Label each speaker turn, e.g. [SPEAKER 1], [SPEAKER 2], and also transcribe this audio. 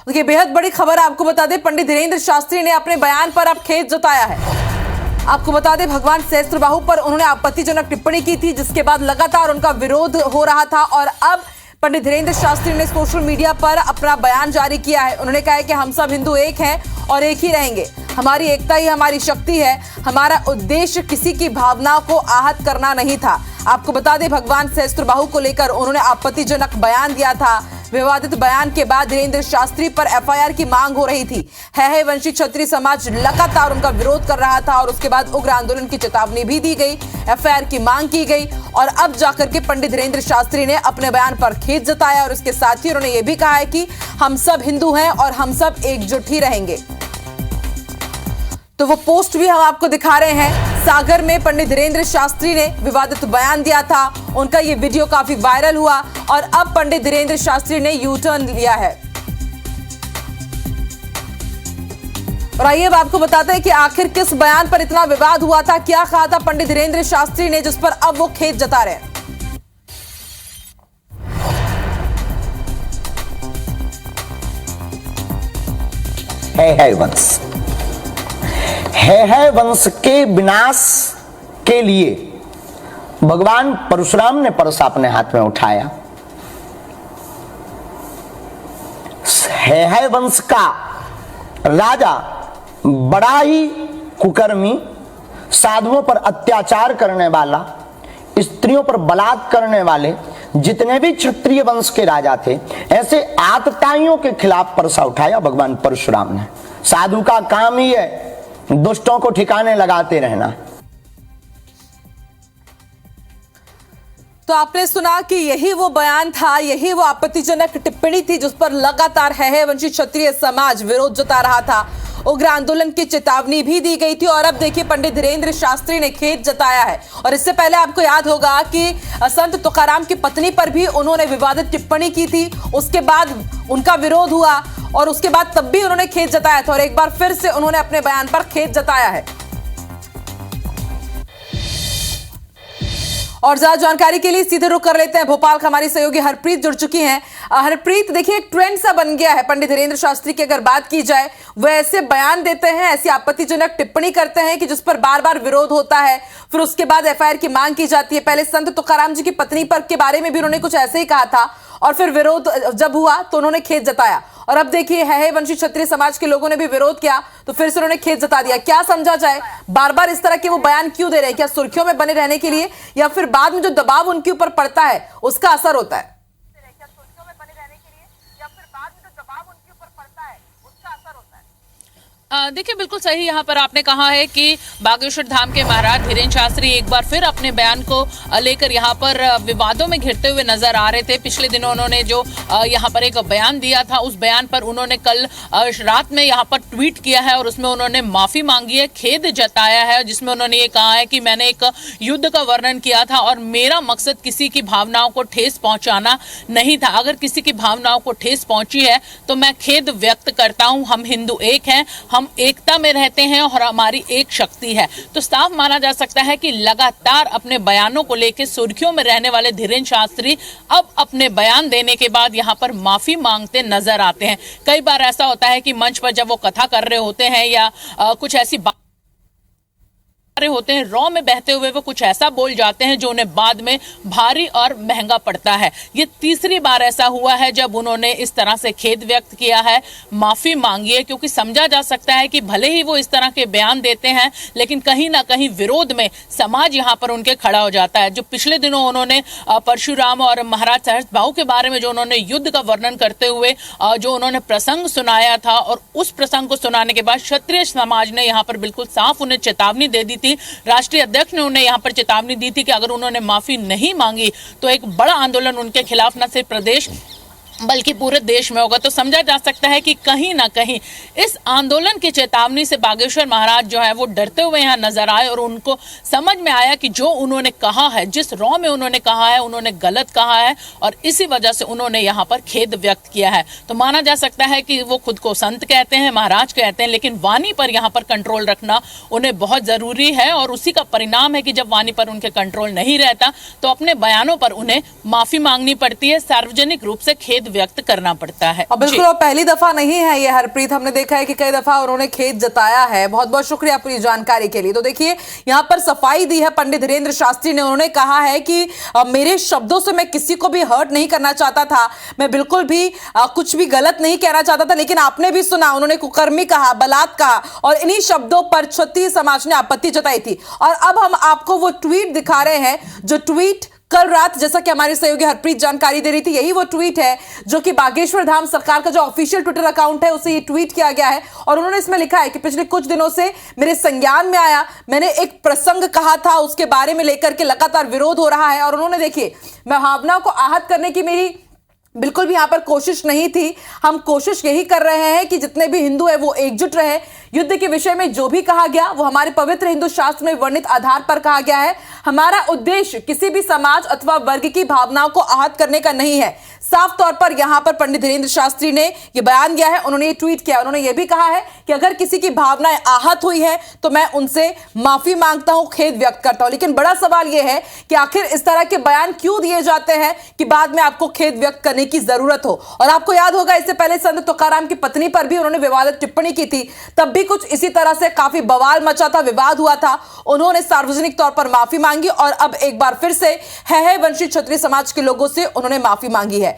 [SPEAKER 1] देखिए, बेहद बड़ी खबर आपको बता दें, पंडित धीरेन्द्र शास्त्री ने अपने बयान पर अब खेद जताया है। आपको बता दें, भगवान सहस्त्रबाहु पर उन्होंने आपत्तिजनक टिप्पणी की थी, जिसके बाद लगातार उनका विरोध हो रहा था और अब पंडित धीरेन्द्र शास्त्री ने सोशल मीडिया पर अपना बयान जारी किया है। उन्होंने कहा है कि हम सब हिंदू एक हैं और एक ही रहेंगे। हमारी एकता ही हमारी शक्ति है। हमारा उद्देश्य किसी की भावनाओं को आहत करना नहीं था। आपको बता दें, भगवान सहस्त्रबाहु को लेकर उन्होंने आपत्तिजनक बयान दिया था। विवादित बयान के बाद धीरेन्द्र शास्त्री पर एफआईआर की मांग हो रही थी। है वंशी क्षत्रिय समाज लगातार उनका विरोध कर रहा था और उसके बाद उग्र आंदोलन की चेतावनी भी दी गई, एफआईआर की मांग की गई और अब जाकर के पंडित धीरेन्द्र शास्त्री ने अपने बयान पर खेद जताया और उसके साथ ही उन्होंने ये भी कहा है कि हम सब हिंदू हैं और हम सब एकजुट ही रहेंगे। तो वो पोस्ट भी हम आपको दिखा रहे हैं। सागर में पंडित धीरेन्द्र शास्त्री ने विवादित बयान दिया था, उनका ये वीडियो काफी वायरल हुआ और अब पंडित धीरेन्द्र शास्त्री ने यू टर्न लिया है। और आइए अब आपको बताते हैं कि आखिर किस बयान पर इतना विवाद हुआ था, क्या कहा था पंडित धीरेन्द्र शास्त्री ने, जिस पर अब वो खेद जता रहे हैं।
[SPEAKER 2] है वंश के विनाश के लिए भगवान परशुराम ने परस अपने हाथ में उठाया। है वंश का राजा बड़ा ही कुकर्मी, साधुओं पर अत्याचार करने वाला, स्त्रियों पर बलात्कार करने वाले जितने भी क्षत्रिय वंश के राजा थे, ऐसे आतताइयों के खिलाफ परसा उठाया भगवान परशुराम ने। साधु का काम ही है दुष्टों को ठिकाने लगाते रहना।
[SPEAKER 1] तो आपने सुना कि यही वो बयान था, यही वो आपत्तिजनक टिप्पणी थी जिस पर लगातार है वंशी क्षत्रिय समाज विरोध जता रहा था। उग्र आंदोलन की चेतावनी भी दी गई थी और अब देखिए पंडित धीरेन्द्र शास्त्री ने खेद जताया है। और इससे पहले आपको याद होगा कि संत तुकाराम की पत्नी पर भी उन्होंने विवादित टिप्पणी की थी, उसके बाद उनका विरोध हुआ और उसके बाद तब भी उन्होंने खेद जताया था और एक बार फिर से उन्होंने अपने बयान पर खेद जताया है। और ज्यादा जानकारी के लिए सीधे रुख कर लेते हैं भोपाल का, हमारी सहयोगी हरप्रीत जुड़ चुकी हैं। हरप्रीत, देखिए एक ट्रेंड सा बन गया है, पंडित धीरेन्द्र शास्त्री की अगर बात की जाए, वो ऐसे बयान देते हैं, ऐसी आपत्तिजनक टिप्पणी करते हैं कि जिस पर बार बार विरोध होता है, फिर उसके बाद एफआईआर की मांग की जाती है। पहले संत तुकाराम जी की पत्नी पर के बारे में भी उन्होंने कुछ ऐसे ही कहा था और फिर विरोध जब हुआ तो उन्होंने खेद जताया और अब देखिए है वंशी क्षत्रिय समाज के लोगों ने भी विरोध किया तो फिर से उन्होंने खेद जता दिया। क्या समझा जाए, बार बार इस तरह के वो बयान क्यों दे रहे हैं? क्या सुर्खियों में बने रहने के लिए या फिर बाद में जो दबाव उनके ऊपर पड़ता है उसका असर होता है?
[SPEAKER 3] देखिए, बिल्कुल सही यहाँ पर आपने कहा है कि बागेश्वर धाम के महाराज धीरेन्द्र शास्त्री एक बार फिर अपने बयान को लेकर यहाँ पर विवादों में घिरते हुए नजर आ रहे थे। पिछले दिनों उन्होंने जो यहाँ पर एक बयान दिया था, उस बयान पर उन्होंने कल रात में यहाँ पर ट्वीट किया है और उसमें उन्होंने माफी मांगी है, खेद जताया है, जिसमें उन्होंने ये कहा है कि मैंने एक युद्ध का वर्णन किया था और मेरा मकसद किसी की भावनाओं को ठेस पहुंचाना नहीं था। अगर किसी की भावनाओं को ठेस पहुंची है तो मैं खेद व्यक्त करता हूं। हम हिंदू एक हैं, हम एकता में रहते हैं और हमारी एक शक्ति है। तो साफ माना जा सकता है कि लगातार अपने बयानों को लेकर सुर्खियों में रहने वाले धीरेन्द्र शास्त्री अब अपने बयान देने के बाद यहाँ पर माफी मांगते नजर आते हैं। कई बार ऐसा होता है कि मंच पर जब वो कथा कर रहे होते हैं या कुछ ऐसी होते हैं, रॉ में बहते हुए वो कुछ ऐसा बोल जाते हैं जो उन्हें बाद में भारी और महंगा पड़ता है। ये तीसरी बार ऐसा हुआ है जब उन्होंने इस तरह से खेद व्यक्त किया है, माफी मांगी है, क्योंकि समझा जा सकता है कि भले ही वो इस तरह के बयान देते हैं लेकिन कहीं ना कहीं विरोध में समाज यहाँ पर उनके खड़ा हो जाता है। जो पिछले दिनों उन्होंने परशुराम और महाराज सहस्त्रबाहु के बारे में जो उन्होंने युद्ध का वर्णन करते हुए जो उन्होंने प्रसंग सुनाया था और उस प्रसंग को सुनाने के बाद क्षत्रिय समाज ने यहाँ पर बिल्कुल साफ उन्हें चेतावनी दे दी थी। राष्ट्रीय अध्यक्ष ने उन्हें यहां पर चेतावनी दी थी कि अगर उन्होंने माफी नहीं मांगी तो एक बड़ा आंदोलन उनके खिलाफ न सिर्फ प्रदेश बल्कि पूरे देश में होगा। तो समझा जा सकता है कि कहीं ना कहीं इस आंदोलन की चेतावनी से बागेश्वर महाराज जो है वो डरते हुए यहाँ नजर आए और उनको समझ में आया कि जो उन्होंने कहा है, जिस रॉ में उन्होंने कहा है, उन्होंने गलत कहा है और इसी वजह से उन्होंने यहाँ पर खेद व्यक्त किया है। तो माना जा सकता है कि वो खुद को संत कहते हैं, महाराज कहते हैं, लेकिन वाणी पर यहाँ पर कंट्रोल रखना उन्हें बहुत जरूरी है और उसी का परिणाम है कि जब वाणी पर उनके कंट्रोल नहीं रहता तो अपने बयानों पर उन्हें माफी मांगनी पड़ती है, सार्वजनिक रूप से खेद व्यक्त करना पड़ता है।
[SPEAKER 1] और बिल्कुल और पहली दफा नहीं है ये हरप्रीत, हमने देखा है कि कई दफा उन्होंने खेद जताया है। बहुत बहुत शुक्रिया पूरी जानकारी के लिए। तो देखिए यहाँ पर सफाई दी है पंडित धीरेन्द्र शास्त्री ने। उन्होंने कहा है कि मेरे शब्दों से मैं किसी को भी हर्ट नहीं करना चाहता था, मैं बिल्कुल भी कुछ भी गलत नहीं कहना चाहता था, लेकिन आपने भी सुना उन्होंने कुकर्मी कहा, बलात् कहा और इन्हीं शब्दों पर क्षत्रिय समाज ने आपत्ति जताई थी। और अब हम आपको वो ट्वीट दिखा रहे हैं जो ट्वीट कल रात, जैसा कि हमारी सहयोगी हरप्रीत जानकारी दे रही थी, यही वो ट्वीट है जो कि बागेश्वर धाम सरकार का जो ऑफिशियल ट्विटर अकाउंट है उसे ये ट्वीट किया गया है। और उन्होंने इसमें लिखा है कि पिछले कुछ दिनों से मेरे संज्ञान में आया, मैंने एक प्रसंग कहा था, उसके बारे में लेकर के लगातार विरोध हो रहा है। और उन्होंने देखिए, मैं भावना को आहत करने की मेरी बिल्कुल भी यहां पर कोशिश नहीं थी। हम कोशिश यही कर रहे हैं कि जितने भी हिंदू है वो एकजुट रहे। युद्ध के विषय में जो भी कहा गया वो हमारे पवित्र हिंदू शास्त्र में वर्णित आधार पर कहा गया है। हमारा उद्देश्य किसी भी समाज अथवा वर्ग की भावनाओं को आहत करने का नहीं है। साफ तौर पर यहां पर पंडित धीरेन्द्र शास्त्री ने यह बयान दिया है, उन्होंने ये ट्वीट किया। उन्होंने ये भी कहा है कि अगर किसी की भावनाएं आहत हुई है तो मैं उनसे माफी मांगता हूं, खेद व्यक्त करता हूं। लेकिन बड़ा सवाल यह है कि आखिर इस तरह के बयान क्यों दिए जाते हैं कि बाद में आपको खेद व्यक्त करने की जरूरत हो। और आपको याद होगा इससे पहले संत तुकाराम की पत्नी पर भी उन्होंने विवादित टिप्पणी की थी, तब भी कुछ इसी तरह से काफी बवाल मचा था, विवाद हुआ था। उन्होंने सार्वजनिक तौर पर माफी मांगी और अब एक बार फिर से है वंशी क्षत्रिय समाज के लोगों से उन्होंने माफी मांगी है।